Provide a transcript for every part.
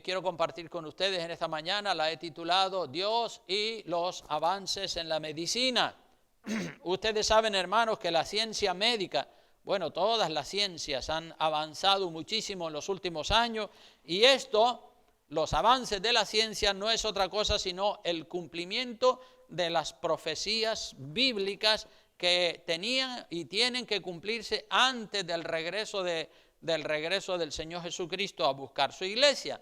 quiero compartir con ustedes en esta mañana la he titulado Dios y los avances en la medicina. Ustedes saben, hermanos, que la ciencia médica, bueno, todas las ciencias han avanzado muchísimo en los últimos años, y los avances de la ciencia no es otra cosa sino el cumplimiento de las profecías bíblicas que tenían y tienen que cumplirse antes del regreso del Señor Jesucristo a buscar su iglesia.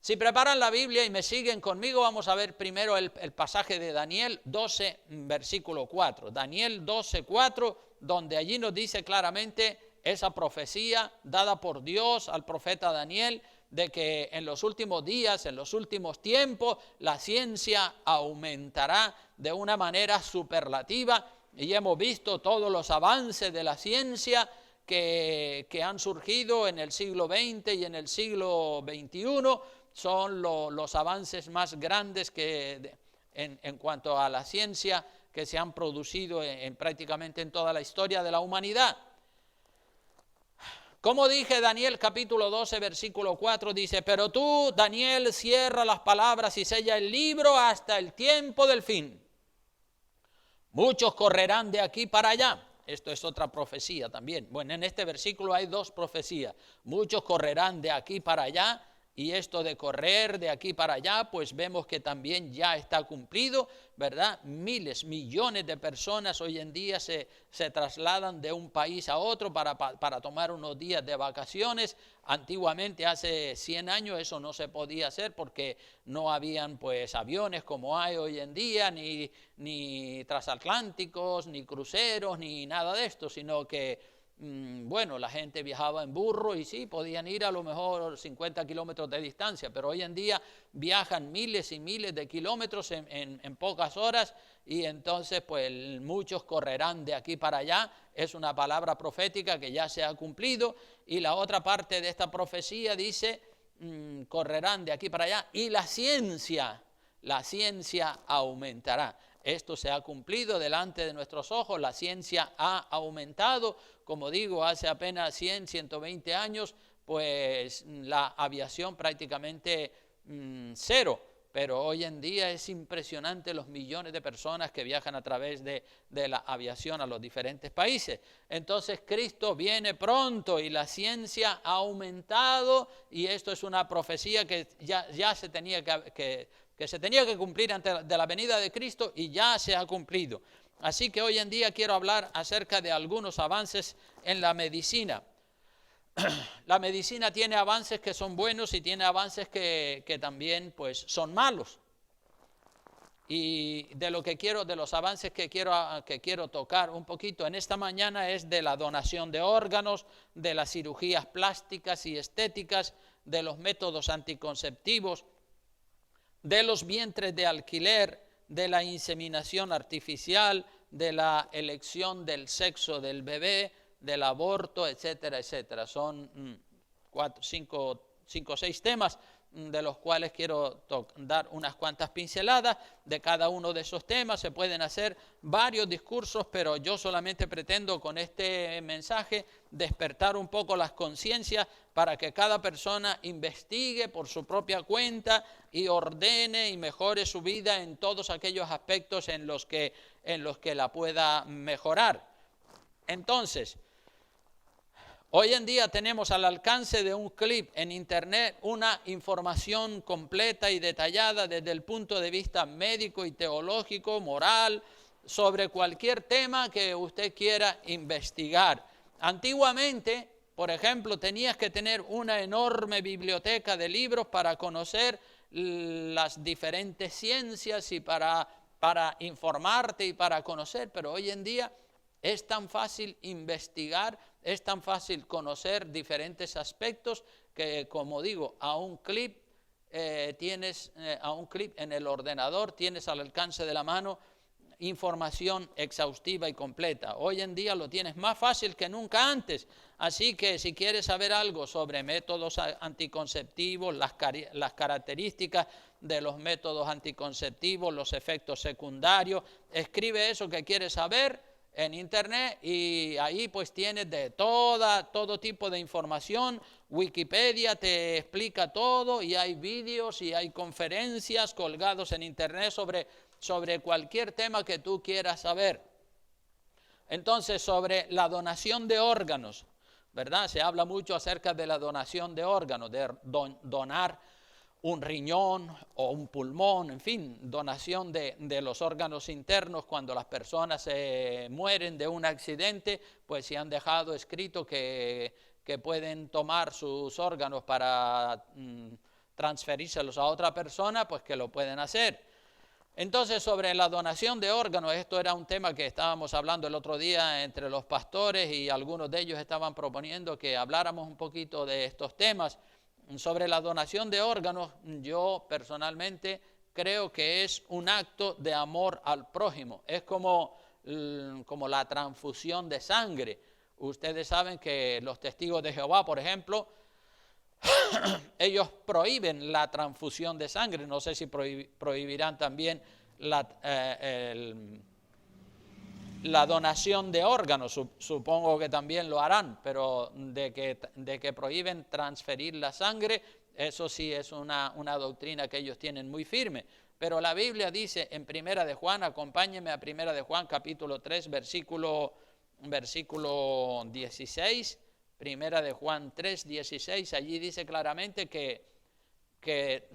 Si preparan la Biblia y me siguen conmigo, vamos a ver primero el pasaje de Daniel 12, versículo 4. Daniel 12, 4, donde allí nos dice claramente esa profecía dada por Dios al profeta Daniel, de que en los últimos días, en los últimos tiempos, la ciencia aumentará de una manera superlativa, y hemos visto todos los avances de la ciencia que han surgido en el siglo XX y en el siglo XXI. Son los avances más grandes en cuanto a la ciencia que se han producido prácticamente en toda la historia de la humanidad. Como dije, Daniel capítulo 12, versículo 4 dice: pero tú, Daniel, cierra las palabras y sella el libro hasta el tiempo del fin. Muchos correrán de aquí para allá. Esto es otra profecía también. Bueno, en este versículo hay dos profecías. Muchos correrán de aquí para allá. Y esto de correr de aquí para allá, pues vemos que también ya está cumplido, ¿verdad? Miles, millones de personas hoy en día se trasladan de un país a otro para tomar unos días de vacaciones. Antiguamente, hace 100 años, eso no se podía hacer porque no habían pues aviones como hay hoy en día, ni transatlánticos, ni cruceros, ni nada de esto, sino que bueno, la gente viajaba en burro y sí, podían ir a lo mejor 50 kilómetros de distancia, pero hoy en día viajan miles y miles de kilómetros en pocas horas, y entonces pues muchos correrán de aquí para allá. Es una palabra profética que ya se ha cumplido, y la otra parte de esta profecía dice, correrán de aquí para allá, y la ciencia aumentará. Esto se ha cumplido delante de nuestros ojos, la ciencia ha aumentado. Como digo, hace apenas 100, 120 años, pues la aviación prácticamente cero, pero hoy en día es impresionante los millones de personas que viajan a través de la aviación a los diferentes países. Entonces Cristo viene pronto y la ciencia ha aumentado, y esto es una profecía que ya se tenía que se tenía que cumplir antes de la venida de Cristo, y ya se ha cumplido. Así que hoy en día quiero hablar acerca de algunos avances en la medicina. La medicina tiene avances que son buenos y tiene avances que también pues son malos. Y de los avances que quiero tocar un poquito en esta mañana es de la donación de órganos, de las cirugías plásticas y estéticas, de los métodos anticonceptivos, de los vientres de alquiler, de la inseminación artificial, de la elección del sexo del bebé, del aborto, etcétera, etcétera. Son 5 o 6 temas de los cuales quiero dar unas cuantas pinceladas. De cada uno de esos temas se pueden hacer varios discursos, pero yo solamente pretendo con este mensaje despertar un poco las conciencias para que cada persona investigue por su propia cuenta y ordene y mejore su vida en todos aquellos aspectos en los que la pueda mejorar. Entonces, hoy en día tenemos al alcance de un clip en internet una información completa y detallada desde el punto de vista médico y teológico, moral, sobre cualquier tema que usted quiera investigar. Antiguamente, por ejemplo, tenías que tener una enorme biblioteca de libros para conocer las diferentes ciencias y para informarte y para conocer, pero hoy en día es tan fácil investigar, es tan fácil conocer diferentes aspectos que, como digo, a un clip en el ordenador tienes al alcance de la mano información exhaustiva y completa. Hoy en día lo tienes más fácil que nunca antes. Así que si quieres saber algo sobre métodos anticonceptivos, las características de los métodos anticonceptivos, los efectos secundarios, escribe eso que quieres saber en internet y ahí pues tienes de todo tipo de información. Wikipedia te explica todo y hay vídeos y hay conferencias colgados en internet sobre cualquier tema que tú quieras saber. Entonces, sobre la donación de órganos, ¿verdad? Se habla mucho acerca de la donación de órganos, de donar un riñón o un pulmón, en fin, donación de los órganos internos. Cuando las personas mueren de un accidente, pues se han dejado escrito que pueden tomar sus órganos para transferírselos a otra persona, pues que lo pueden hacer. Entonces, sobre la donación de órganos, esto era un tema que estábamos hablando el otro día entre los pastores y algunos de ellos estaban proponiendo que habláramos un poquito de estos temas. Sobre la donación de órganos, yo personalmente creo que es un acto de amor al prójimo. Es como la transfusión de sangre. Ustedes saben que los testigos de Jehová, por ejemplo, ellos prohíben la transfusión de sangre. No sé si prohibirán también la donación de órganos, supongo que también lo harán, pero de que prohíben transferir la sangre, eso sí es una doctrina que ellos tienen muy firme. Pero la Biblia dice en Primera de Juan, acompáñenme a Primera de Juan, capítulo 3, versículo 16, Primera de Juan 3, 16, allí dice claramente que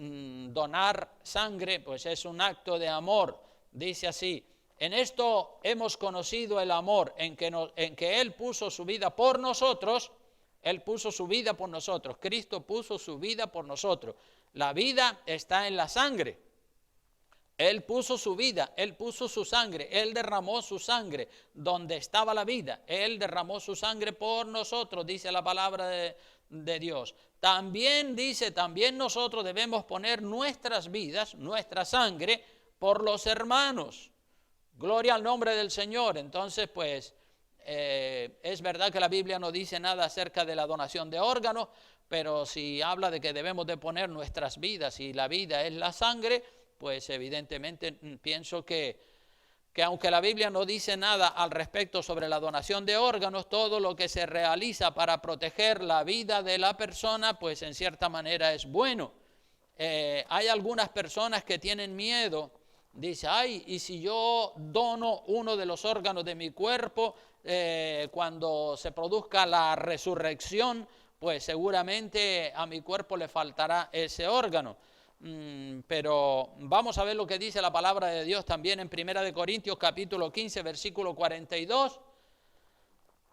donar sangre pues es un acto de amor. Dice así: en esto hemos conocido el amor, en que Él puso su vida por nosotros. Él puso su vida por nosotros. Cristo puso su vida por nosotros. La vida está en la sangre. Él puso su vida, Él puso su sangre, Él derramó su sangre donde estaba la vida. Él derramó su sangre por nosotros, dice la palabra de Dios. También dice, también nosotros debemos poner nuestras vidas, nuestra sangre, por los hermanos. Gloria al nombre del Señor. Entonces, pues, es verdad que la Biblia no dice nada acerca de la donación de órganos, pero si habla de que debemos de poner nuestras vidas y la vida es la sangre, pues evidentemente pienso que aunque la Biblia no dice nada al respecto sobre la donación de órganos, todo lo que se realiza para proteger la vida de la persona, pues en cierta manera es bueno. Hay algunas personas que tienen miedo. Dice, ay, y si yo dono uno de los órganos de mi cuerpo, cuando se produzca la resurrección, pues seguramente a mi cuerpo le faltará ese órgano. Pero vamos a ver lo que dice la palabra de Dios también en Primera de Corintios capítulo 15, versículo 42.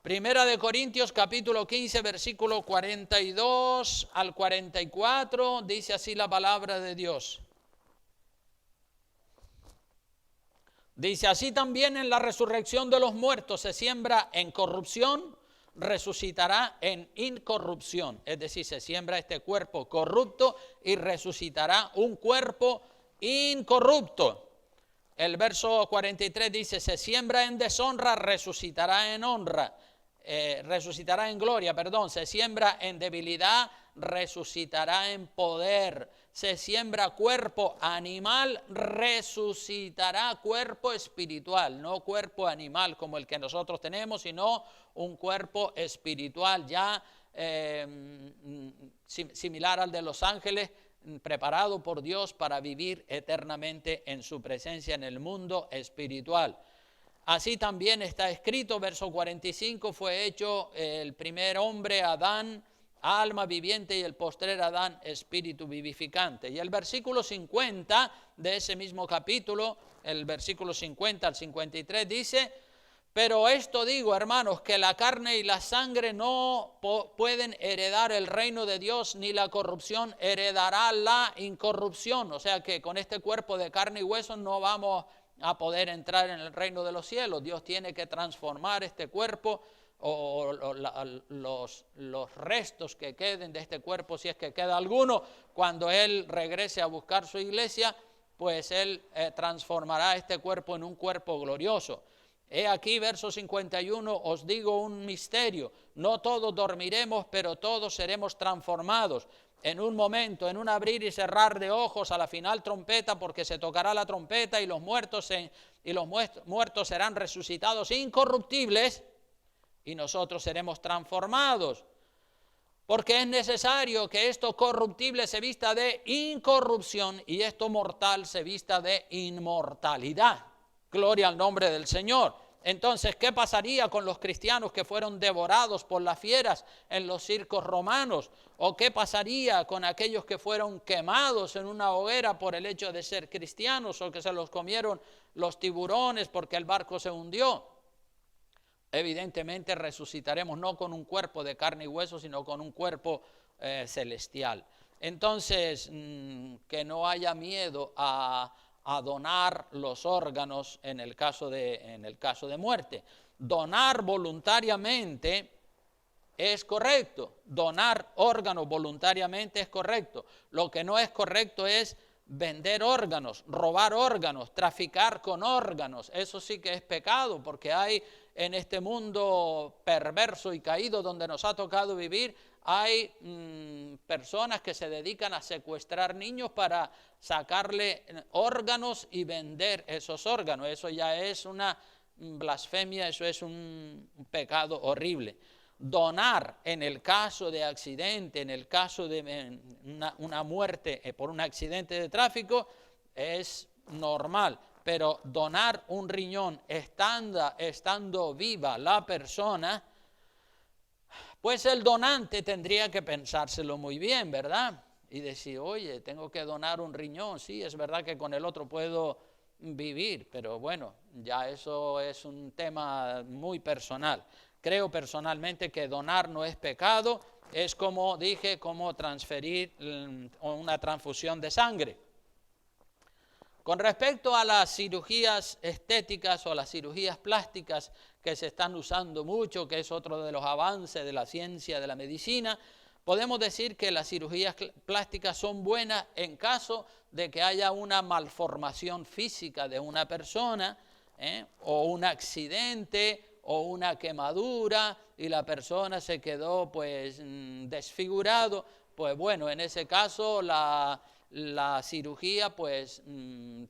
Primera de Corintios capítulo 15, versículo 42 al 44, dice así la palabra de Dios. Dice, así también en la resurrección de los muertos se siembra en corrupción, resucitará en incorrupción. Es decir, se siembra este cuerpo corrupto y resucitará un cuerpo incorrupto. El verso 43 dice, se siembra en deshonra, resucitará en honra. Resucitará en gloria, se siembra en debilidad, resucitará en poder. Se siembra cuerpo animal, resucitará cuerpo espiritual, no cuerpo animal como el que nosotros tenemos, sino un cuerpo espiritual ya similar al de los ángeles, preparado por Dios para vivir eternamente en su presencia en el mundo espiritual. Así también está escrito, verso 45, fue hecho el primer hombre, Adán, alma viviente, y el postrer Adán, espíritu vivificante. Y el versículo 50 de ese mismo capítulo, el versículo 50 al 53 dice, pero esto digo, hermanos, que la carne y la sangre no pueden heredar el reino de Dios, ni la corrupción heredará la incorrupción. O sea que con este cuerpo de carne y hueso no vamos a poder entrar en el reino de los cielos. Dios tiene que transformar este cuerpo o los restos que queden de este cuerpo, si es que queda alguno, cuando Él regrese a buscar su iglesia, pues Él transformará este cuerpo en un cuerpo glorioso. He aquí, verso 51, os digo un misterio, no todos dormiremos, pero todos seremos transformados. en un momento, en un abrir y cerrar de ojos, a la final trompeta, porque se tocará la trompeta y los muertos serán resucitados incorruptibles y nosotros seremos transformados. Porque es necesario que esto corruptible se vista de incorrupción y esto mortal se vista de inmortalidad. Gloria al nombre del Señor. Entonces, ¿qué pasaría con los cristianos que fueron devorados por las fieras en los circos romanos? ¿O qué pasaría con aquellos que fueron quemados en una hoguera por el hecho de ser cristianos o que se los comieron los tiburones porque el barco se hundió? Evidentemente resucitaremos no con un cuerpo de carne y hueso, sino con un cuerpo celestial. Entonces, que no haya miedo a donar los órganos en el caso de muerte. Donar voluntariamente es correcto, donar órganos voluntariamente es correcto. Lo que no es correcto es vender órganos, robar órganos, traficar con órganos. Eso sí que es pecado, porque hay en este mundo perverso y caído donde nos ha tocado vivir, hay personas que se dedican a secuestrar niños para sacarle órganos y vender esos órganos. Eso ya es una blasfemia, eso es un pecado horrible. Donar en el caso de accidente, en el caso de una muerte por un accidente de tráfico, es normal. Pero donar un riñón estando viva la persona, pues el donante tendría que pensárselo muy bien, ¿verdad? Y decir, oye, tengo que donar un riñón, sí, es verdad que con el otro puedo vivir, pero bueno, ya eso es un tema muy personal. Creo personalmente que donar no es pecado, es como dije, como transferir una transfusión de sangre. Con respecto a las cirugías estéticas o las cirugías plásticas que se están usando mucho, que es otro de los avances de la ciencia, de la medicina, podemos decir que las cirugías plásticas son buenas en caso de que haya una malformación física de una persona, o un accidente o una quemadura y la persona se quedó pues desfigurado. Pues bueno, en ese caso la cirugía pues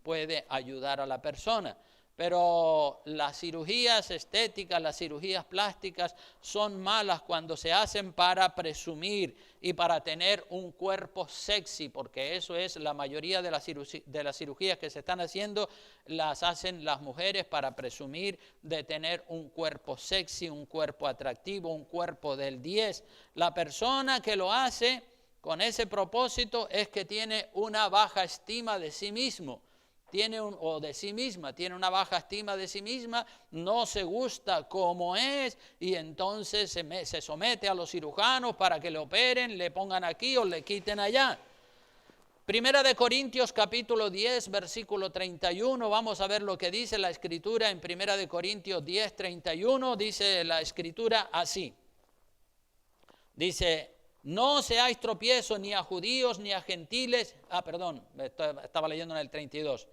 puede ayudar a la persona. Pero las cirugías estéticas, las cirugías plásticas son malas cuando se hacen para presumir y para tener un cuerpo sexy, porque eso es la mayoría de las cirugías que se están haciendo, las hacen las mujeres para presumir de tener un cuerpo sexy, un cuerpo atractivo, un cuerpo del 10. La persona que lo hace con ese propósito es que tiene una baja estima de sí mismo. O de sí misma, tiene una baja estima de sí misma, no se gusta como es y entonces se somete a los cirujanos para que le operen, le pongan aquí o le quiten allá. Primera de Corintios capítulo 10, versículo 31, vamos a ver lo que dice la Escritura en Primera de Corintios 10, 31, dice la Escritura así. Dice, no seáis tropiezo ni a judíos ni a gentiles. Estaba leyendo en el 32.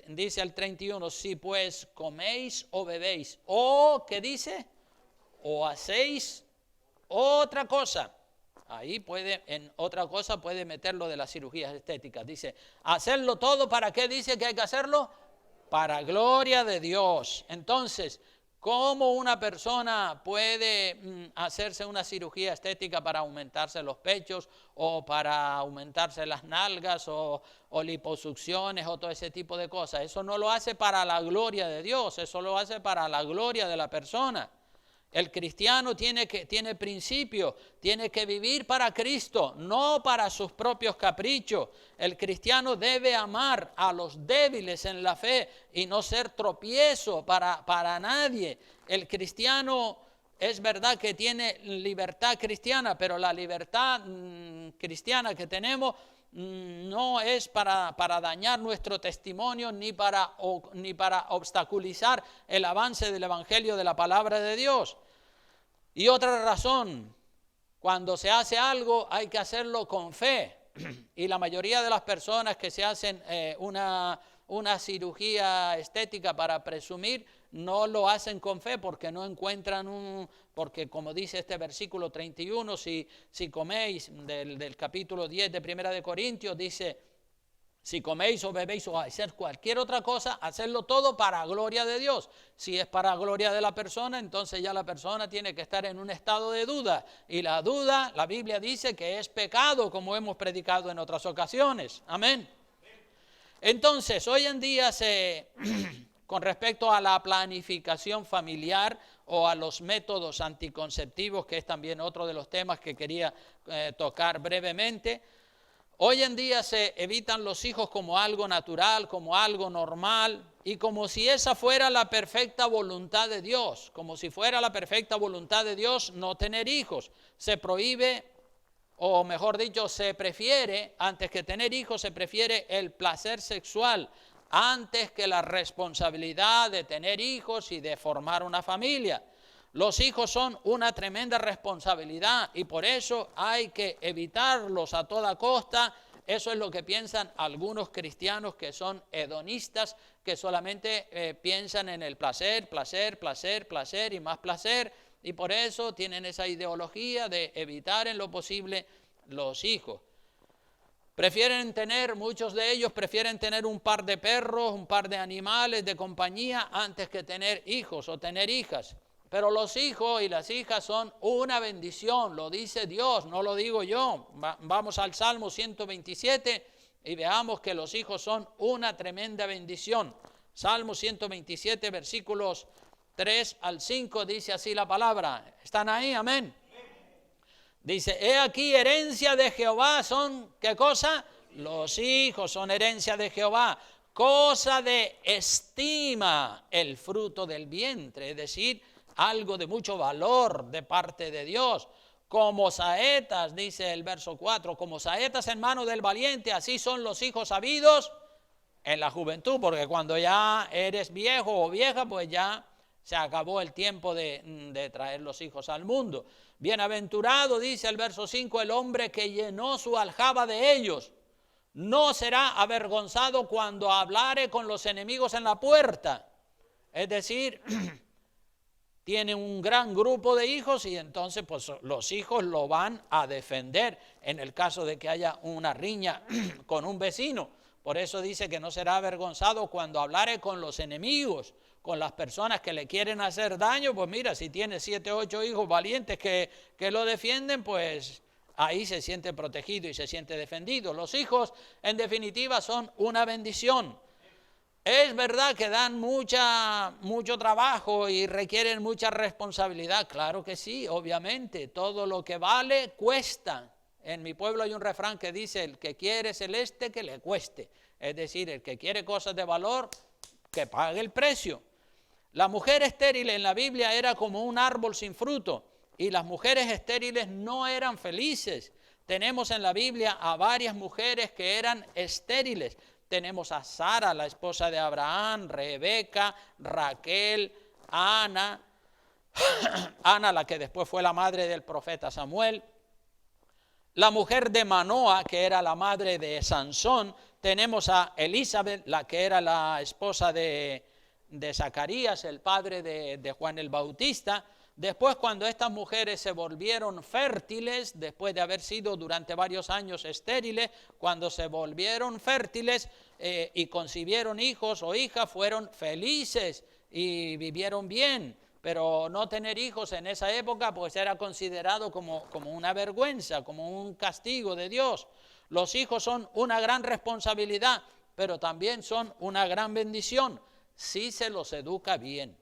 Dice el 31, si pues coméis o bebéis, o, ¿qué dice? O hacéis otra cosa. Ahí en otra cosa puede meter lo de las cirugías estéticas. Dice, hacerlo todo, ¿para qué dice que hay que hacerlo? Para gloria de Dios. Entonces, ¿cómo una persona puede hacerse una cirugía estética para aumentarse los pechos o para aumentarse las nalgas o liposucciones o todo ese tipo de cosas? Eso no lo hace para la gloria de Dios, eso lo hace para la gloria de la persona. El cristiano tiene principio, tiene que vivir para Cristo, no para sus propios caprichos. El cristiano debe amar a los débiles en la fe y no ser tropiezo para nadie. El cristiano es verdad que tiene libertad cristiana, pero la libertad cristiana que tenemos no es para dañar nuestro testimonio ni para obstaculizar el avance del evangelio de la palabra de Dios. Y otra razón, cuando se hace algo hay que hacerlo con fe. Y la mayoría de las personas que se hacen una cirugía estética para presumir, no lo hacen con fe porque no encuentran porque como dice este versículo 31, si coméis del capítulo 10 de Primera de Corintios, dice, si coméis o bebéis o hacer cualquier otra cosa, hacerlo todo para gloria de Dios. Si es para gloria de la persona, entonces ya la persona tiene que estar en un estado de duda. Y la duda, la Biblia dice que es pecado, como hemos predicado en otras ocasiones. Amén. Entonces, hoy en día con respecto a la planificación familiar o a los métodos anticonceptivos, que es también otro de los temas que quería tocar brevemente, hoy en día se evitan los hijos como algo natural, como algo normal, y como si esa fuera la perfecta voluntad de Dios, como si fuera la perfecta voluntad de Dios no tener hijos. Se prohíbe, o mejor dicho, se prefiere, antes que tener hijos, se prefiere el placer sexual, antes que la responsabilidad de tener hijos y de formar una familia. Los hijos son una tremenda responsabilidad y por eso hay que evitarlos a toda costa. Eso es lo que piensan algunos cristianos que son hedonistas, que solamente piensan en el placer, placer, placer, placer y más placer. Y por eso tienen esa ideología de evitar en lo posible los hijos. Muchos de ellos prefieren tener un par de perros, un par de animales de compañía antes que tener hijos o tener hijas. Pero los hijos y las hijas son una bendición, lo dice Dios, no lo digo yo. Vamos al Salmo 127 y veamos que los hijos son una tremenda bendición. Salmo 127, versículos 3 al 5, dice así la palabra. ¿Están ahí? Amén. Dice, he aquí herencia de Jehová son, ¿qué cosa? Los hijos son herencia de Jehová. Cosa de estima el fruto del vientre, es decir, algo de mucho valor de parte de Dios. Como saetas, dice el verso 4, como saetas en mano del valiente, así son los hijos habidos en la juventud, porque cuando ya eres viejo o vieja, pues ya se acabó el tiempo de traer los hijos al mundo. Bienaventurado, dice el verso 5, el hombre que llenó su aljaba de ellos. No será avergonzado cuando hablare con los enemigos en la puerta. Es decir, tiene un gran grupo de hijos y entonces pues los hijos lo van a defender en el caso de que haya una riña con un vecino. Por eso dice que no será avergonzado cuando hablare con los enemigos, con las personas que le quieren hacer daño. Pues mira, si tiene 7 o 8 hijos valientes que lo defienden, pues ahí se siente protegido y se siente defendido. Los hijos, en definitiva, son una bendición. Es verdad que dan mucho trabajo y requieren mucha responsabilidad. Claro que sí, obviamente. Todo lo que vale cuesta. En mi pueblo hay un refrán que dice, el que quiere celeste, que le cueste. Es decir, el que quiere cosas de valor, que pague el precio. La mujer estéril en la Biblia era como un árbol sin fruto. Y las mujeres estériles no eran felices. Tenemos en la Biblia a varias mujeres que eran estériles. Tenemos a Sara, la esposa de Abraham, Rebeca, Raquel, Ana, la que después fue la madre del profeta Samuel. La mujer de Manoa, que era la madre de Sansón. Tenemos a Elizabeth, la que era la esposa de Zacarías, el padre de Juan el Bautista. Después, cuando estas mujeres se volvieron fértiles, después de haber sido durante varios años estériles, cuando se volvieron fértiles y concibieron hijos o hijas, fueron felices y vivieron bien. Pero no tener hijos en esa época pues era considerado como una vergüenza, como un castigo de Dios. Los hijos son una gran responsabilidad, pero también son una gran bendición si se los educa bien.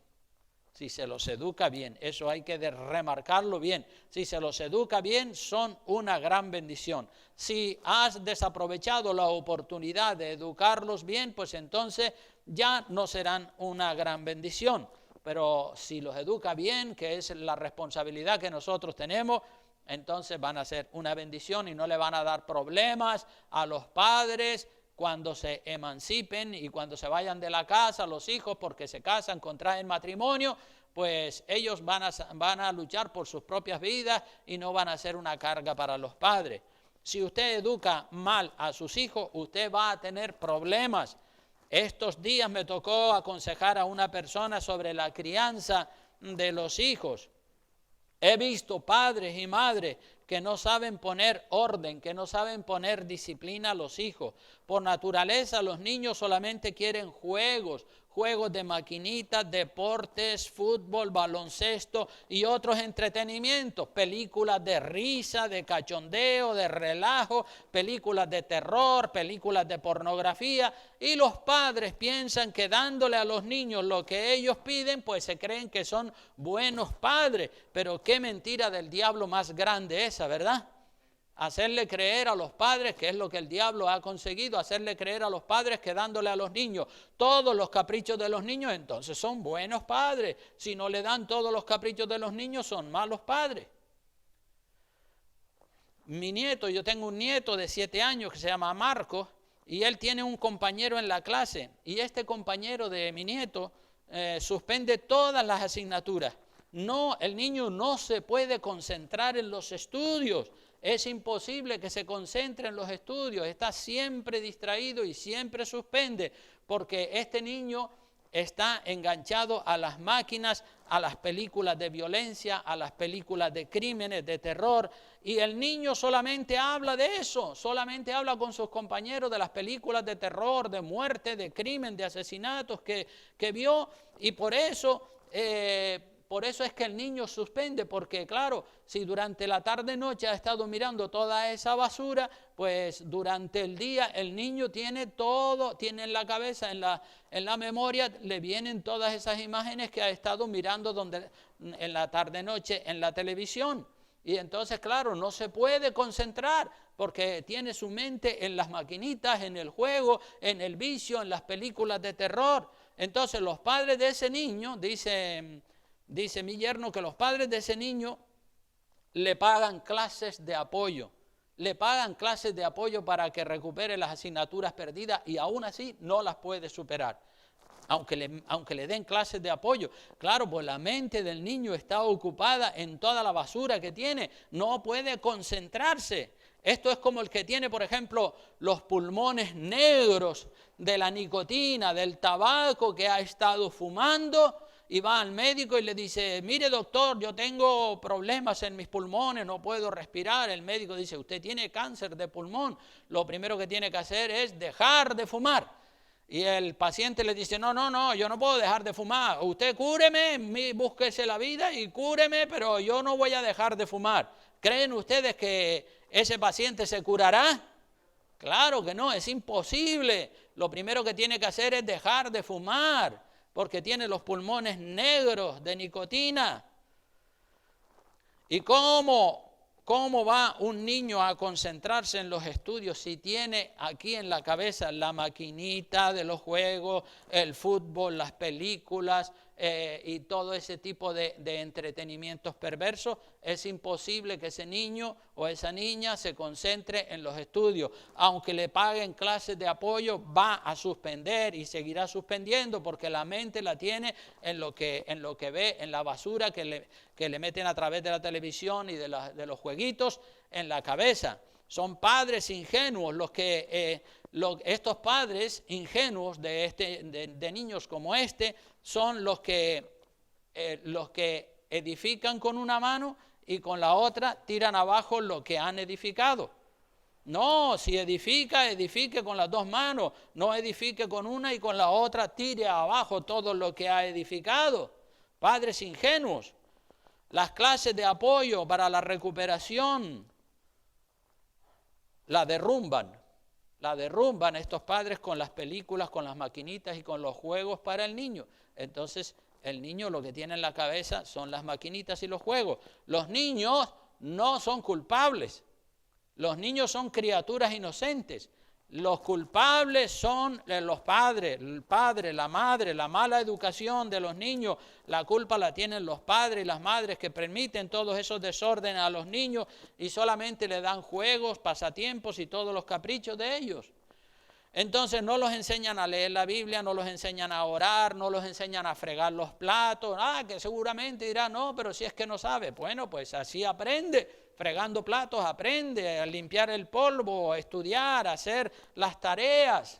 Si se los educa bien, eso hay que remarcarlo bien. Si se los educa bien, son una gran bendición. Si has desaprovechado la oportunidad de educarlos bien, pues entonces ya no serán una gran bendición. Pero si los educa bien, que es la responsabilidad que nosotros tenemos, entonces van a ser una bendición y no le van a dar problemas a los padres cuando se emancipen y cuando se vayan de la casa, los hijos, porque se casan, contraen matrimonio, pues ellos van a luchar por sus propias vidas y no van a ser una carga para los padres. Si usted educa mal a sus hijos, usted va a tener problemas Estos días me tocó aconsejar a una persona sobre la crianza de los hijos. He visto padres y madres que no saben poner orden, que no saben poner disciplina a los hijos. Por naturaleza, los niños solamente quieren juegos de maquinitas, deportes, fútbol, baloncesto y otros entretenimientos, películas de risa, de cachondeo, de relajo, películas de terror, películas de pornografía, y los padres piensan que dándole a los niños lo que ellos piden, pues se creen que son buenos padres. Pero qué mentira del diablo más grande esa, ¿verdad? Hacerle creer a los padres, que es lo que el diablo ha conseguido, hacerle creer a los padres que dándole a los niños todos los caprichos de los niños, entonces son buenos padres. Si no le dan todos los caprichos de los niños, son malos padres. Mi nieto, yo tengo un nieto de 7 años que se llama Marco, y él tiene un compañero en la clase, y este compañero de mi nieto suspende todas las asignaturas. No, el niño no se puede concentrar en los estudios. Es imposible que se concentre en los estudios, está siempre distraído y siempre suspende, porque este niño está enganchado a las máquinas, a las películas de violencia, a las películas de crímenes, de terror, y el niño solamente habla de eso, solamente habla con sus compañeros de las películas de terror, de muerte, de crimen, de asesinatos que vio, y por eso es que el niño suspende, porque claro, si durante la tarde-noche ha estado mirando toda esa basura, pues durante el día el niño tiene todo, tiene en la cabeza, en la memoria, le vienen todas esas imágenes que ha estado mirando en la tarde-noche en la televisión. Y entonces, claro, no se puede concentrar porque tiene su mente en las maquinitas, en el juego, en el vicio, en las películas de terror. Entonces los padres de ese niño, dice mi yerno, que los padres de ese niño le pagan clases de apoyo. Le pagan clases de apoyo para que recupere las asignaturas perdidas y aún así no las puede superar. Aunque le den clases de apoyo. Claro, pues la mente del niño está ocupada en toda la basura que tiene. No puede concentrarse. Esto es como el que tiene, por ejemplo, los pulmones negros de la nicotina, del tabaco que ha estado fumando, y va al médico y le dice, mire doctor, yo tengo problemas en mis pulmones, no puedo respirar. El médico dice, usted tiene cáncer de pulmón, lo primero que tiene que hacer es dejar de fumar. Y el paciente le dice, no, yo no puedo dejar de fumar, usted cúreme, búsquese la vida y cúreme, pero yo no voy a dejar de fumar. ¿Creen ustedes que ese paciente se curará? Claro que no, es imposible. Lo primero que tiene que hacer es dejar de fumar, porque tiene los pulmones negros de nicotina. ¿Y cómo va un niño a concentrarse en los estudios si tiene aquí en la cabeza la maquinita de los juegos, el fútbol, las películas y todo ese tipo de entretenimientos perversos? Es imposible que ese niño o esa niña se concentre en los estudios. Aunque le paguen clases de apoyo, va a suspender y seguirá suspendiendo porque la mente la tiene en lo que ve, en la basura que le meten a través de la televisión y de los jueguitos en la cabeza. Son padres ingenuos estos padres ingenuos de niños como este son los que edifican con una mano y con la otra tiran abajo lo que han edificado. No, si edifique con las dos manos, no edifique con una y con la otra tire abajo todo lo que ha edificado. Padres ingenuos. Las clases de apoyo para la recuperación la derrumban estos padres con las películas, con las maquinitas y con los juegos para el niño. Entonces el niño lo que tiene en la cabeza son las maquinitas y los juegos. Los niños no son culpables, los niños son criaturas inocentes. Los culpables son los padres, el padre, la madre, la mala educación de los niños. La culpa la tienen los padres y las madres que permiten todos esos desórdenes a los niños y solamente le dan juegos, pasatiempos y todos los caprichos de ellos. Entonces no los enseñan a leer la Biblia, no los enseñan a orar, no los enseñan a fregar los platos. Que seguramente dirá, no, pero si es que no sabe. Bueno, pues así aprende. Fregando platos aprende a limpiar el polvo, a estudiar, a hacer las tareas.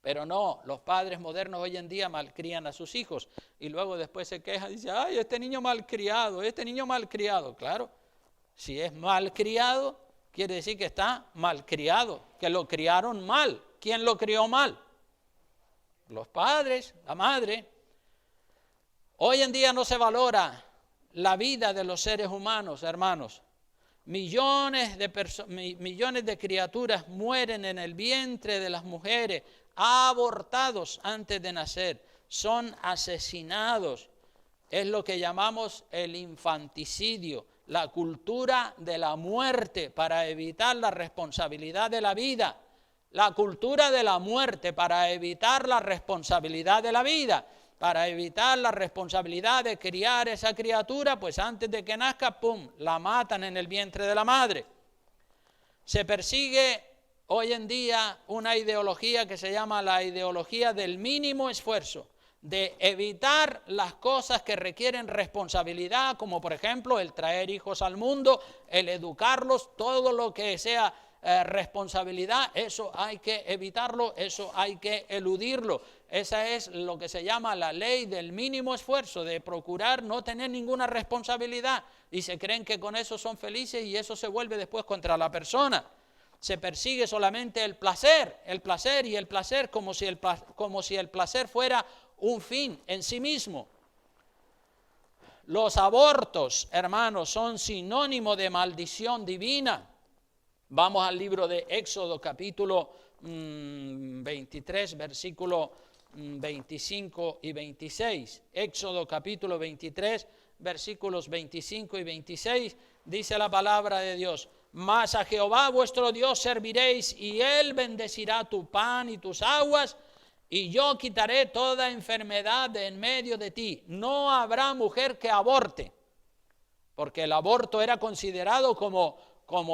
Pero no, los padres modernos hoy en día malcrían a sus hijos y luego después se quejan y dicen, ay, este niño malcriado. Claro, si es malcriado, quiere decir que está malcriado, que lo criaron mal. ¿Quién lo crió mal? Los padres, la madre. Hoy en día no se valora la vida de los seres humanos, hermanos. Millones de criaturas mueren en el vientre de las mujeres, abortados antes de nacer, son asesinados. Es lo que llamamos el infanticidio, la cultura de la muerte para evitar la responsabilidad de la vida. La cultura de la muerte para evitar la responsabilidad de la vida, para evitar la responsabilidad de criar esa criatura, pues antes de que nazca, ¡pum!, la matan en el vientre de la madre. Se persigue hoy en día una ideología que se llama la ideología del mínimo esfuerzo, de evitar las cosas que requieren responsabilidad, como por ejemplo el traer hijos al mundo, el educarlos, todo lo que sea responsabilidad, eso hay que evitarlo, eso hay que eludirlo. Esa es lo que se llama la ley del mínimo esfuerzo, de procurar no tener ninguna responsabilidad, y se creen que con eso son felices y eso se vuelve después contra la persona. Se persigue solamente el placer como si el placer fuera un fin en sí mismo. Los abortos, hermanos, son sinónimo de maldición divina. Vamos al libro de Éxodo capítulo 23, versículo 25 y 26. Éxodo capítulo 23, versículos 25 y 26, dice la palabra de Dios: mas a Jehová vuestro Dios serviréis, y Él bendecirá tu pan y tus aguas, y yo quitaré toda enfermedad de en medio de ti. No habrá mujer que aborte, porque el aborto era considerado como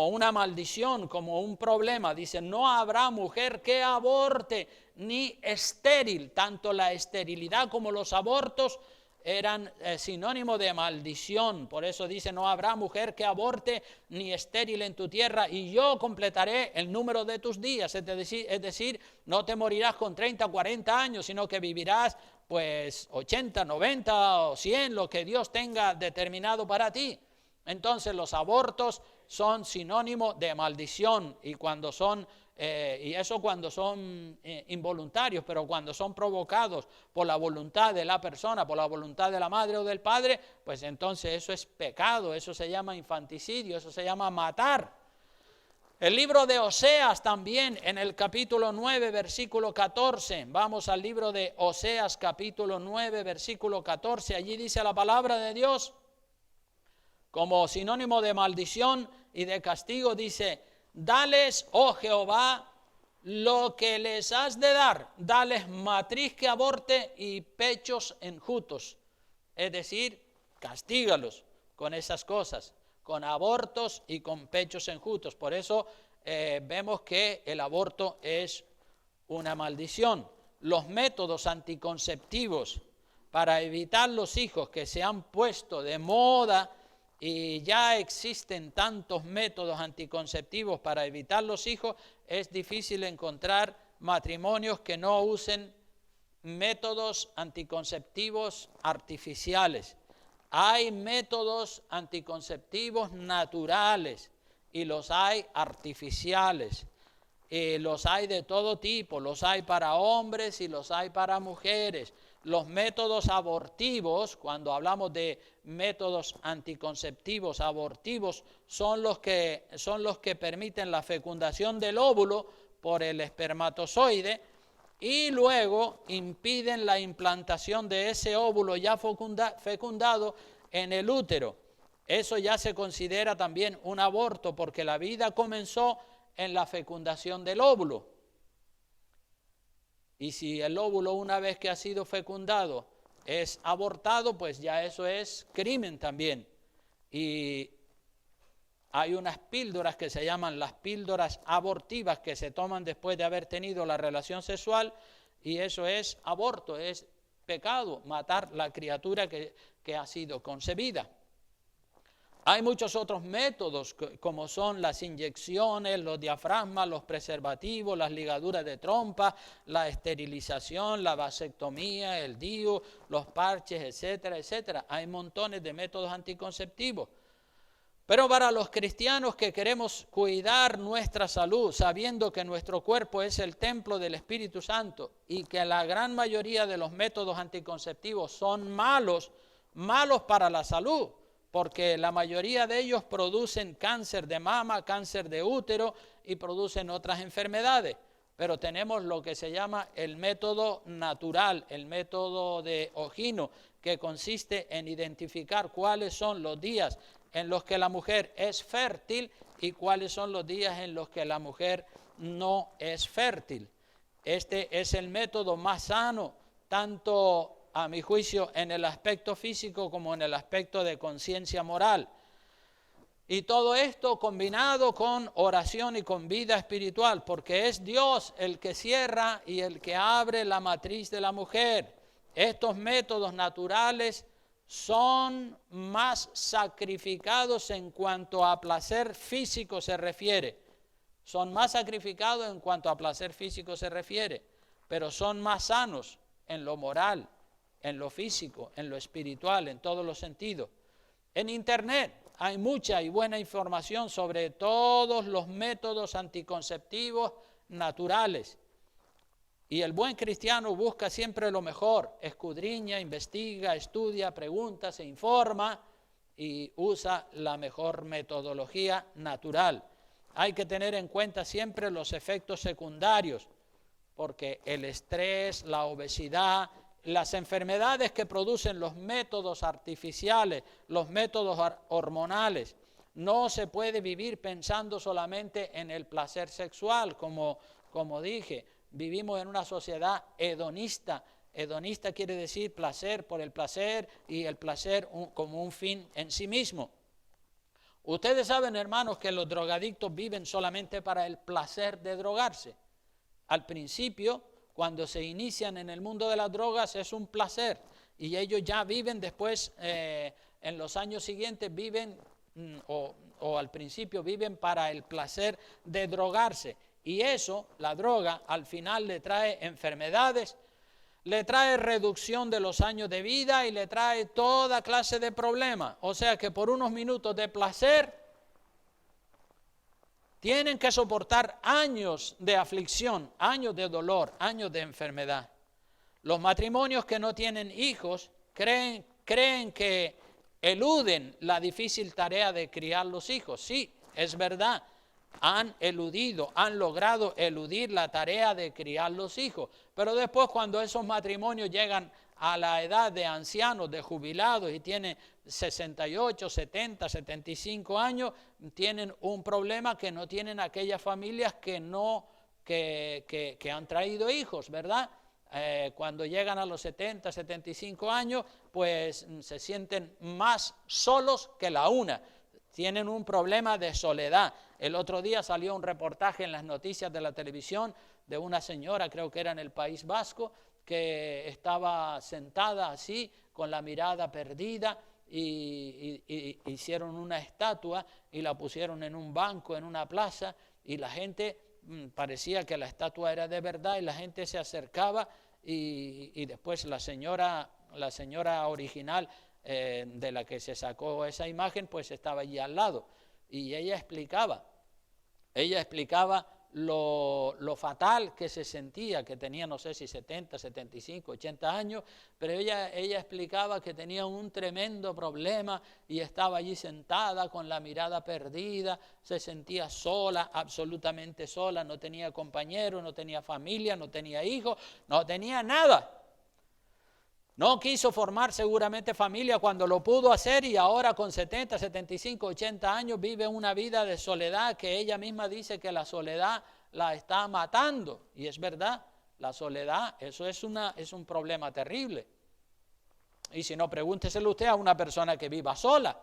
una maldición, como un problema. Dice, no habrá mujer que aborte, ni estéril. Tanto la esterilidad como los abortos eran sinónimo de maldición. Por eso dice, no habrá mujer que aborte ni estéril en tu tierra, y yo completaré el número de tus días. Es decir, no te morirás con 30, 40 años, sino que vivirás pues 80, 90 o 100, lo que Dios tenga determinado para ti. Entonces los abortos son sinónimo de maldición, y cuando son involuntarios, pero cuando son provocados por la voluntad de la persona, por la voluntad de la madre o del padre, pues entonces eso es pecado, eso se llama infanticidio, eso se llama matar. El libro de Oseas también, en el capítulo 9, versículo 14, vamos al libro de Oseas capítulo 9, versículo 14, allí dice la palabra de Dios, como sinónimo de maldición y de castigo, dice: dales, oh Jehová, lo que les has de dar, dales matriz que aborte y pechos enjutos. Es decir, castígalos con esas cosas, con abortos y con pechos enjutos. Por eso vemos que el aborto es una maldición. Los métodos anticonceptivos para evitar los hijos que se han puesto de moda, y ya existen tantos métodos anticonceptivos para evitar los hijos, es difícil encontrar matrimonios que no usen métodos anticonceptivos artificiales. Hay métodos anticonceptivos naturales y los hay artificiales. Los hay de todo tipo, los hay para hombres y los hay para mujeres. Los métodos abortivos, cuando hablamos de métodos anticonceptivos abortivos, son los que permiten la fecundación del óvulo por el espermatozoide y luego impiden la implantación de ese óvulo ya fecundado en el útero. Eso ya se considera también un aborto, porque la vida comenzó en la fecundación del óvulo. Y si el óvulo, una vez que ha sido fecundado, es abortado, pues ya eso es crimen también. Y hay unas píldoras que se llaman las píldoras abortivas, que se toman después de haber tenido la relación sexual, y eso es aborto, es pecado, matar la criatura que ha sido concebida. Hay muchos otros métodos como son las inyecciones, los diafragmas, los preservativos, las ligaduras de trompa, la esterilización, la vasectomía, el DIU, los parches, etcétera, etcétera. Hay montones de métodos anticonceptivos. Pero para los cristianos que queremos cuidar nuestra salud, sabiendo que nuestro cuerpo es el templo del Espíritu Santo y que la gran mayoría de los métodos anticonceptivos son malos para la salud, porque la mayoría de ellos producen cáncer de mama, cáncer de útero y producen otras enfermedades. Pero tenemos lo que se llama el método natural, el método de Ogino, que consiste en identificar cuáles son los días en los que la mujer es fértil y cuáles son los días en los que la mujer no es fértil. Este es el método más sano, tanto a mi juicio en el aspecto físico como en el aspecto de conciencia moral. Y todo esto combinado con oración y con vida espiritual, porque es Dios el que cierra y el que abre la matriz de la mujer. Estos métodos naturales son más sacrificados en cuanto a placer físico se refiere. Son más sacrificados en cuanto a placer físico se refiere, pero son más sanos en lo moral, en lo físico, en lo espiritual, en todos los sentidos. En Internet hay mucha y buena información sobre todos los métodos anticonceptivos naturales. Y el buen cristiano busca siempre lo mejor, escudriña, investiga, estudia, pregunta, se informa y usa la mejor metodología natural. Hay que tener en cuenta siempre los efectos secundarios, porque el estrés, la obesidad, las enfermedades que producen los métodos artificiales, los métodos hormonales, no se puede vivir pensando solamente en el placer sexual, como dije. Vivimos en una sociedad hedonista. Hedonista quiere decir placer por el placer y el placer como un fin en sí mismo. Ustedes saben, hermanos, que los drogadictos viven solamente para el placer de drogarse. Al principio, cuando se inician en el mundo de las drogas, es un placer. Y ellos ya viven después, en los años siguientes, viven, o al principio viven para el placer de drogarse. Y eso, la droga, al final le trae enfermedades, le trae reducción de los años de vida y le trae toda clase de problemas. O sea que por unos minutos de placer tienen que soportar años de aflicción, años de dolor, años de enfermedad. Los matrimonios que no tienen hijos creen que eluden la difícil tarea de criar los hijos. Sí, es verdad. Han logrado eludir la tarea de criar los hijos. Pero después, cuando esos matrimonios llegan a la edad de ancianos, de jubilados, y tienen 68, 70, 75 años, tienen un problema que no tienen aquellas familias que han traído hijos, ¿verdad? Cuando llegan a los 70, 75 años, pues se sienten más solos que la una. Tienen un problema de soledad. El otro día salió un reportaje en las noticias de la televisión de una señora, creo que era en el País Vasco, que estaba sentada así, con la mirada perdida, y hicieron una estatua y la pusieron en un banco, en una plaza, y la gente parecía que la estatua era de verdad, y la gente se acercaba, y después la señora original, de la que se sacó esa imagen, pues estaba allí al lado. Y ella explicaba lo fatal que se sentía, que tenía, no sé si 70, 75, 80 años, pero ella explicaba que tenía un tremendo problema y estaba allí sentada con la mirada perdida, se sentía sola, absolutamente sola, no tenía compañero, no tenía familia, no tenía hijos, no tenía nada. No quiso formar seguramente familia cuando lo pudo hacer, y ahora con 70, 75, 80 años vive una vida de soledad que ella misma dice que la soledad la está matando. Y es verdad, la soledad, eso es un problema terrible. Y si no, pregúnteselo usted a una persona que viva sola.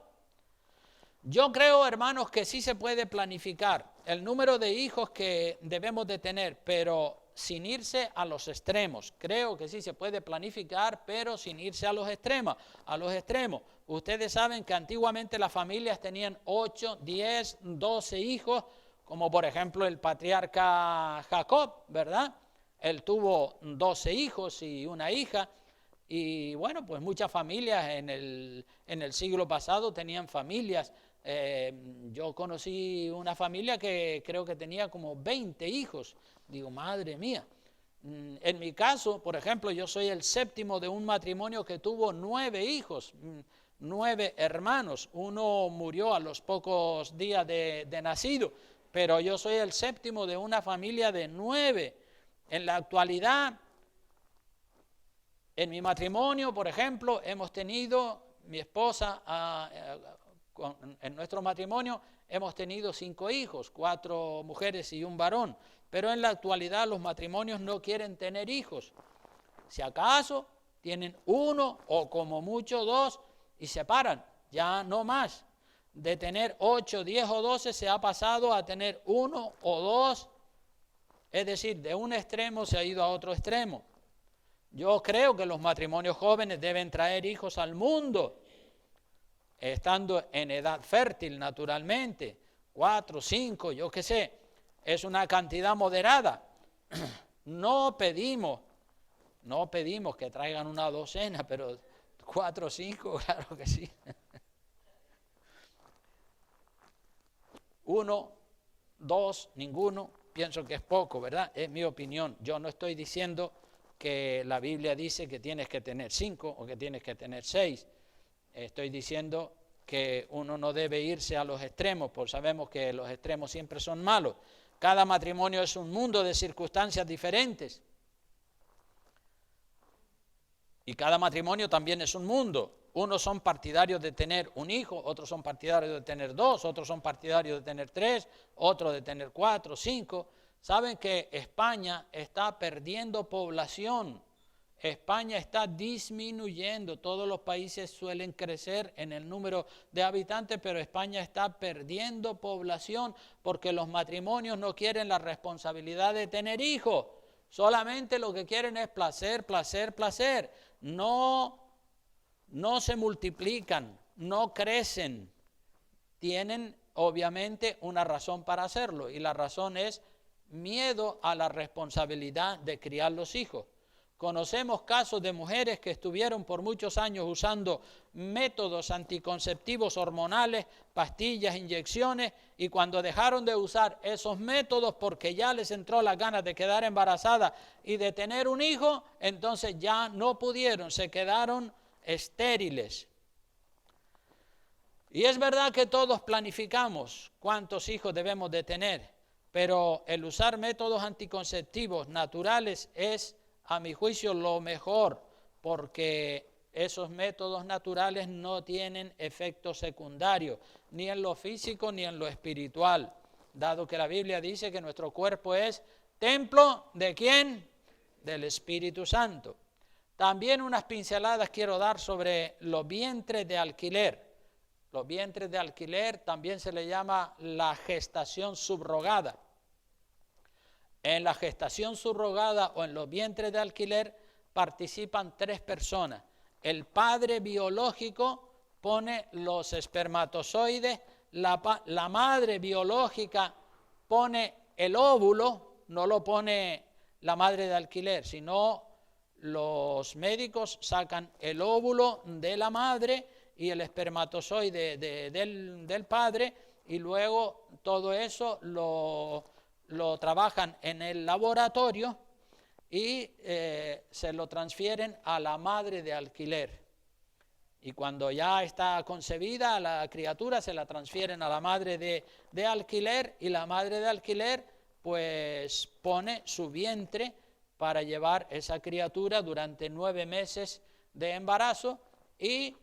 Yo creo, hermanos, que sí se puede planificar el número de hijos que debemos de tener, pero sin irse a los extremos. Creo que sí se puede planificar, pero sin irse a los extremos. Ustedes saben que antiguamente las familias tenían 8, 10, 12 hijos, como por ejemplo el patriarca Jacob, ¿verdad? Él tuvo 12 hijos y una hija. Y bueno, pues muchas familias en el siglo pasado tenían familias. Yo conocí una familia que creo que tenía como 20 hijos. Digo, madre mía. En mi caso, por ejemplo, yo soy el séptimo de un matrimonio que tuvo 9 hijos, 9 hermanos. Uno murió a los pocos días de nacido, pero yo soy el séptimo de una familia de 9. En la actualidad, en mi matrimonio, por ejemplo, hemos tenido, mi esposa, en nuestro matrimonio, hemos tenido 5 hijos, 4 mujeres y un varón. Pero en la actualidad los matrimonios no quieren tener hijos. Si acaso tienen 1 o como mucho 2 y se paran, ya no más. De tener 8, 10 o 12 se ha pasado a tener 1 o 2. Es decir, de un extremo se ha ido a otro extremo. Yo creo que los matrimonios jóvenes deben traer hijos al mundo, estando en edad fértil naturalmente, 4, 5, yo qué sé, es una cantidad moderada. No pedimos que traigan una docena, pero 4 o 5, claro que sí. 1, 2, ninguno, pienso que es poco, ¿verdad? Es mi opinión. Yo no estoy diciendo que la Biblia dice que tienes que tener 5 o que tienes que tener 6. Estoy diciendo que uno no debe irse a los extremos, porque sabemos que los extremos siempre son malos. Cada matrimonio es un mundo de circunstancias diferentes. Y cada matrimonio también es un mundo. Unos son partidarios de tener un hijo, otros son partidarios de tener 2, otros son partidarios de tener 3, otros de tener 4, 5. Saben que España está perdiendo población. España está disminuyendo. Todos los países suelen crecer en el número de habitantes, pero España está perdiendo población porque los matrimonios no quieren la responsabilidad de tener hijos. Solamente lo que quieren es placer, placer, placer. No se multiplican, no crecen. Tienen obviamente una razón para hacerlo, y la razón es miedo a la responsabilidad de criar los hijos. Conocemos casos de mujeres que estuvieron por muchos años usando métodos anticonceptivos hormonales, pastillas, inyecciones, y cuando dejaron de usar esos métodos porque ya les entró las ganas de quedar embarazadas y de tener un hijo, entonces ya no pudieron, se quedaron estériles. Y es verdad que todos planificamos cuántos hijos debemos de tener, pero el usar métodos anticonceptivos naturales es, a mi juicio, lo mejor, porque esos métodos naturales no tienen efectos secundarios, ni en lo físico ni en lo espiritual, dado que la Biblia dice que nuestro cuerpo es templo ¿de quién? Del Espíritu Santo. También unas pinceladas quiero dar sobre los vientres de alquiler. Los vientres de alquiler también se le llama la gestación subrogada. En la gestación subrogada o en los vientres de alquiler participan 3 personas. El padre biológico pone los espermatozoides, la madre biológica pone el óvulo, no lo pone la madre de alquiler, sino los médicos sacan el óvulo de la madre y el espermatozoide del padre, y luego todo eso lo trabajan en el laboratorio y se lo transfieren a la madre de alquiler. Y cuando ya está concebida la criatura, se la transfieren a la madre de alquiler, y la madre de alquiler pues pone su vientre para llevar esa criatura durante 9 meses de embarazo, y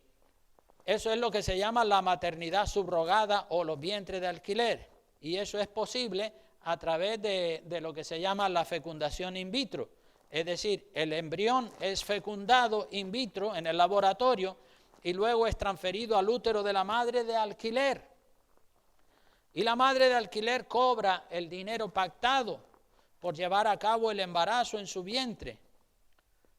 eso es lo que se llama la maternidad subrogada o los vientres de alquiler. Y eso es posible a través de lo que se llama la fecundación in vitro. Es decir, el embrión es fecundado in vitro en el laboratorio y luego es transferido al útero de la madre de alquiler. Y la madre de alquiler cobra el dinero pactado por llevar a cabo el embarazo en su vientre.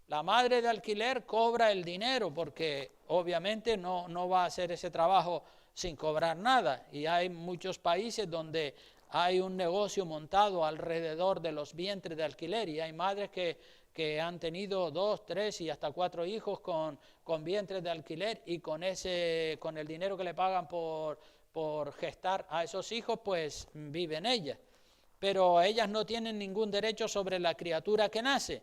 La madre de alquiler cobra el dinero porque obviamente no va a hacer ese trabajo sin cobrar nada. Y hay muchos países donde hay un negocio montado alrededor de los vientres de alquiler y hay madres que han tenido 2, 3 y hasta 4 hijos con vientres de alquiler y con el dinero que le pagan por gestar a esos hijos, pues viven ellas. Pero ellas no tienen ningún derecho sobre la criatura que nace,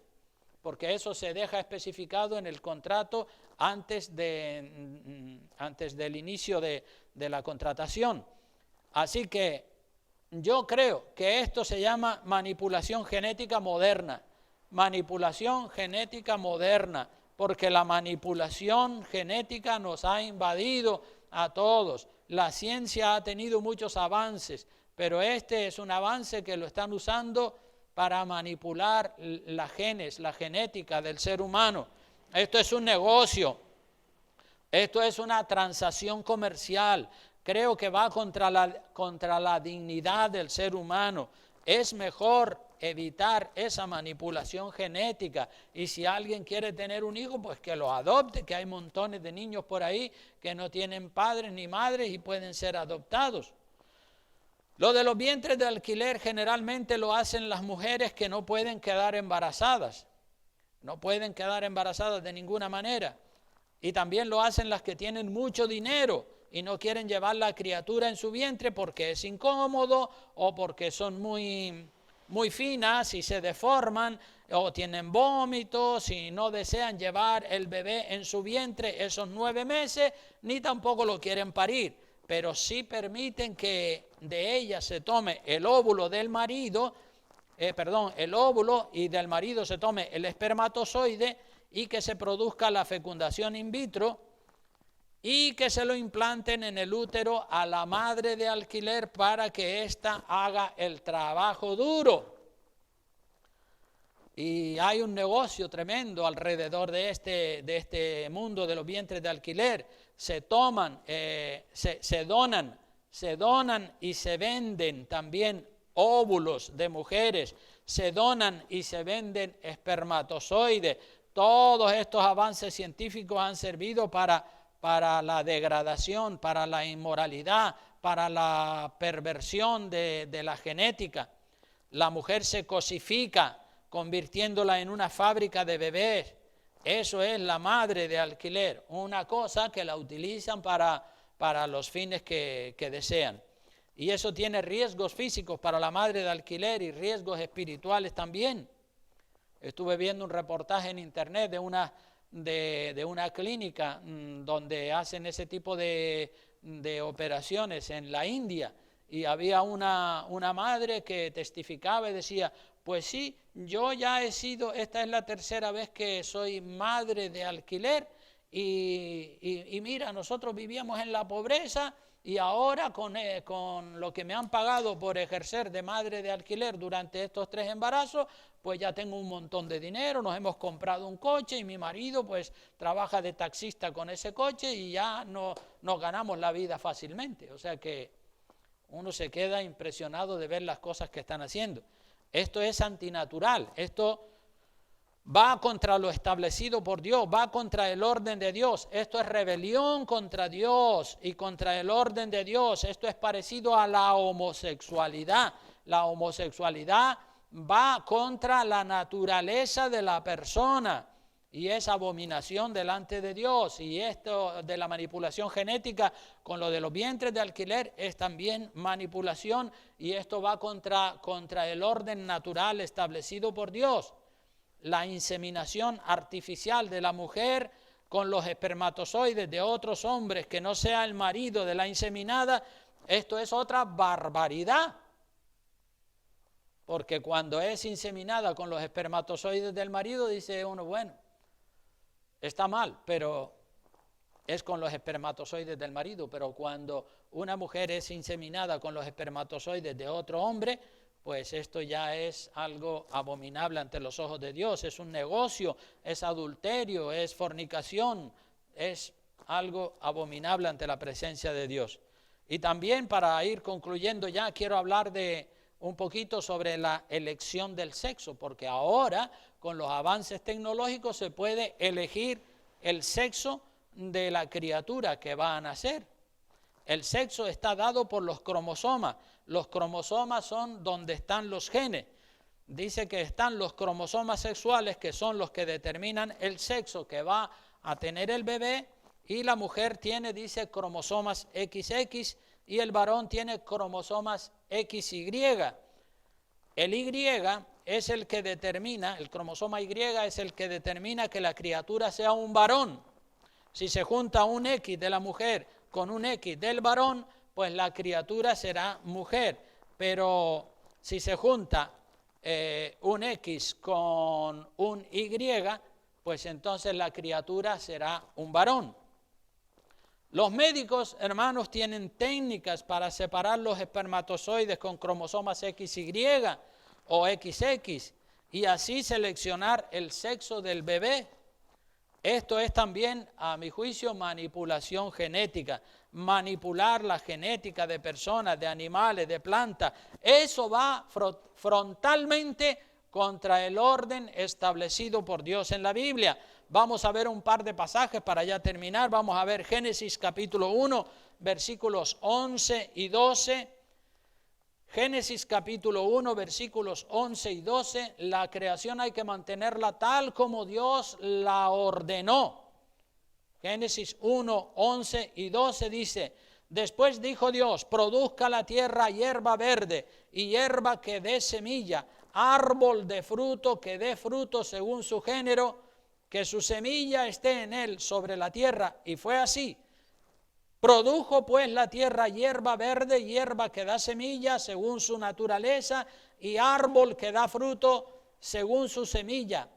porque eso se deja especificado en el contrato antes del inicio de la contratación. Así que yo creo que esto se llama manipulación genética moderna. Manipulación genética moderna, porque la manipulación genética nos ha invadido a todos. La ciencia ha tenido muchos avances, pero este es un avance que lo están usando para manipular las genes, la genética del ser humano. Esto es un negocio, esto es una transacción comercial. Creo que va contra la dignidad del ser humano. Es mejor evitar esa manipulación genética. Y si alguien quiere tener un hijo, pues que lo adopte, que hay montones de niños por ahí que no tienen padres ni madres y pueden ser adoptados. Lo de los vientres de alquiler generalmente lo hacen las mujeres que no pueden quedar embarazadas. No pueden quedar embarazadas de ninguna manera. Y también lo hacen las que tienen mucho dinero y no quieren llevar la criatura en su vientre porque es incómodo o porque son muy finas y se deforman o tienen vómitos y no desean llevar el bebé en su vientre esos 9 meses, ni tampoco lo quieren parir. Pero sí permiten que de ella se tome el óvulo del marido, el óvulo y del marido se tome el espermatozoide y que se produzca la fecundación in vitro y que se lo implanten en el útero a la madre de alquiler para que ésta haga el trabajo duro. Y hay un negocio tremendo alrededor de este mundo de los vientres de alquiler. Se toman, se donan y se venden también óvulos de mujeres, se donan y se venden espermatozoides. Todos estos avances científicos han servido para la degradación, para la inmoralidad, para la perversión de la genética. La mujer se cosifica, convirtiéndola en una fábrica de bebés. Eso es la madre de alquiler, una cosa que la utilizan para los fines que desean. Y eso tiene riesgos físicos para la madre de alquiler y riesgos espirituales también. Estuve viendo un reportaje en internet de una clínica donde hacen ese tipo de operaciones en la India. Y había una madre que testificaba y decía, pues sí, yo ya esta es la 3ª vez que soy madre de alquiler y mira, nosotros vivíamos en la pobreza y ahora con lo que me han pagado por ejercer de madre de alquiler durante estos 3 embarazos, pues ya tengo un montón de dinero, nos hemos comprado un coche y mi marido pues trabaja de taxista con ese coche y ya nos ganamos la vida fácilmente. O sea que uno se queda impresionado de ver las cosas que están haciendo. Esto es antinatural, esto va contra lo establecido por Dios, va contra el orden de Dios. Esto es rebelión contra Dios y contra el orden de Dios. Esto es parecido a la homosexualidad. La homosexualidad va contra la naturaleza de la persona y es abominación delante de Dios. Y esto de la manipulación genética con lo de los vientres de alquiler es también manipulación y esto va contra el orden natural establecido por Dios. La inseminación artificial de la mujer con los espermatozoides de otros hombres que no sea el marido de la inseminada, esto es otra barbaridad. Porque cuando es inseminada con los espermatozoides del marido, dice uno, bueno, está mal, pero es con los espermatozoides del marido. Pero cuando una mujer es inseminada con los espermatozoides de otro hombre, pues esto ya es algo abominable ante los ojos de Dios. Es un negocio, es adulterio, es fornicación, es algo abominable ante la presencia de Dios. Y también para ir concluyendo ya, quiero hablar de un poquito sobre la elección del sexo, porque ahora con los avances tecnológicos se puede elegir el sexo de la criatura que va a nacer. El sexo está dado por los cromosomas. Los cromosomas son donde están los genes. Dice que están los cromosomas sexuales, que son los que determinan el sexo que va a tener el bebé, y la mujer tiene, dice, cromosomas XX, y el varón tiene cromosomas XY. El Y es el que determina, el cromosoma Y es el que determina que la criatura sea un varón. Si se junta un X de la mujer con un X del varón, pues la criatura será mujer. Pero si se junta un X con un Y, pues entonces la criatura será un varón. Los médicos, hermanos, tienen técnicas para separar los espermatozoides con cromosomas XY o XX y así seleccionar el sexo del bebé. Esto es también, a mi juicio, manipulación genética. Manipular la genética de personas, de animales, de plantas. Eso va frontalmente contra el orden establecido por Dios en la Biblia. Vamos a ver un par de pasajes para ya terminar. Vamos a ver Génesis capítulo 1, versículos 11 y 12. Génesis capítulo 1, versículos 11 y 12. La creación hay que mantenerla tal como Dios la ordenó. Génesis 1, 11 y 12 dice: después dijo Dios, produzca la tierra hierba verde y hierba que dé semilla, árbol de fruto que dé fruto según su género, que su semilla esté en él sobre la tierra. Y fue así. Produjo pues la tierra hierba verde, hierba que da semilla según su naturaleza, y árbol que da fruto según su semilla,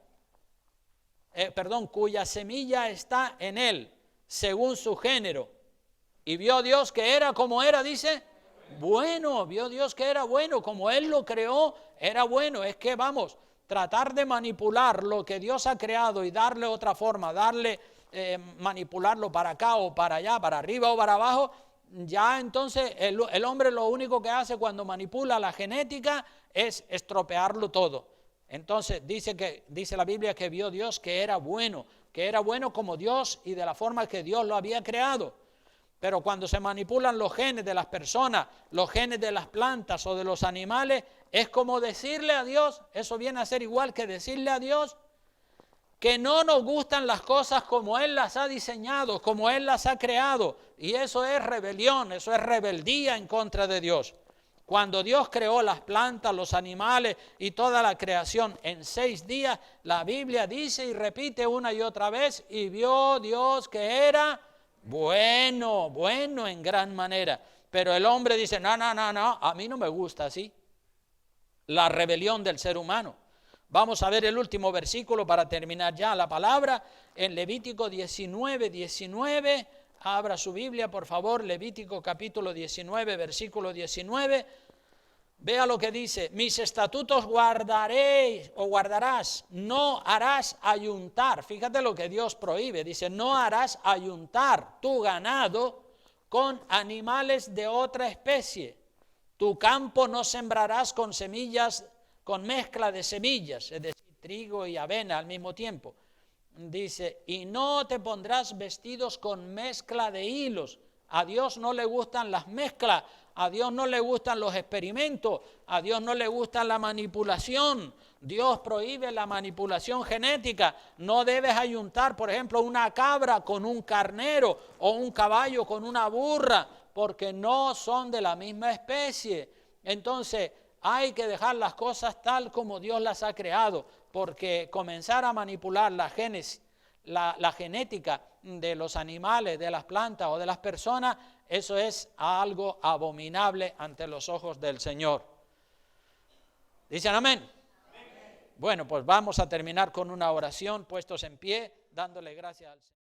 cuya semilla está en él, según su género. Y vio Dios que era como era, dice, bueno. Vio Dios que era bueno, como Él lo creó, era bueno. Es que vamos, tratar de manipular lo que Dios ha creado y darle otra forma, manipularlo para acá o para allá, para arriba o para abajo, ya entonces el hombre lo único que hace cuando manipula la genética es estropearlo todo. Entonces dice la Biblia que vio Dios que era bueno como Dios y de la forma que Dios lo había creado. Pero cuando se manipulan los genes de las personas, los genes de las plantas o de los animales, es como decirle a Dios, eso viene a ser igual que decirle a Dios que no nos gustan las cosas como Él las ha diseñado, como Él las ha creado. Y eso es rebelión, eso es rebeldía en contra de Dios. Cuando Dios creó las plantas, los animales y toda la creación en 6 días, la Biblia dice y repite una y otra vez, y vio Dios que era bueno en gran manera. Pero el hombre dice, no, a mí no me gusta así. La rebelión del ser humano. Vamos a ver el último versículo para terminar ya la palabra, en Levítico 19. Abra su Biblia, por favor, Levítico capítulo 19, versículo 19. Vea lo que dice: mis estatutos guardarás, no harás ayuntar. Fíjate lo que Dios prohíbe, dice, no harás ayuntar tu ganado con animales de otra especie. Tu campo no sembrarás con semillas, con mezcla de semillas, es decir, trigo y avena al mismo tiempo. Dice, y no te pondrás vestidos con mezcla de hilos. A Dios no le gustan las mezclas, a Dios no le gustan los experimentos, a Dios no le gusta la manipulación. Dios prohíbe la manipulación genética. No debes ayuntar, por ejemplo, una cabra con un carnero o un caballo con una burra, porque no son de la misma especie. Entonces, hay que dejar las cosas tal como Dios las ha creado, porque comenzar a manipular la genética de los animales, de las plantas o de las personas, eso es algo abominable ante los ojos del Señor. ¿Dicen amén? Amén. Bueno, pues vamos a terminar con una oración, puestos en pie, dándole gracias al Señor.